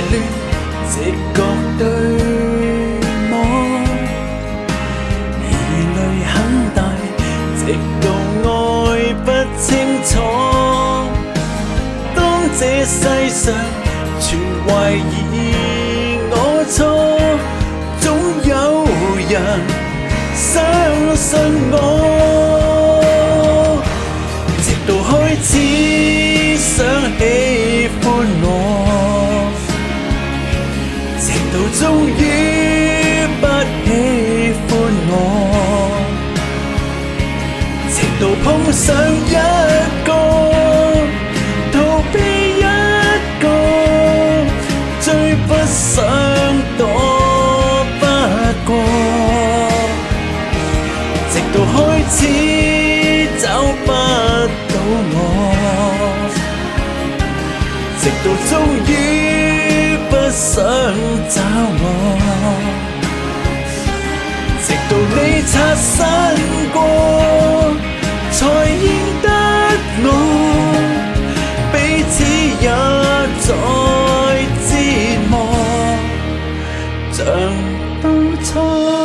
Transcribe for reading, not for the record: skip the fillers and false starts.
亂，直覺對望，疑慮很大，直到愛不清楚。當這世上全懷疑我錯，總有人相信我，直到開始想喜歡我，直到終於不喜歡我，直到碰上一個逃避一個，最不想躲不過，直到開始找不到我，直到終於不想找我，直到你擦身過，才認得我，彼此也在折磨，像當初。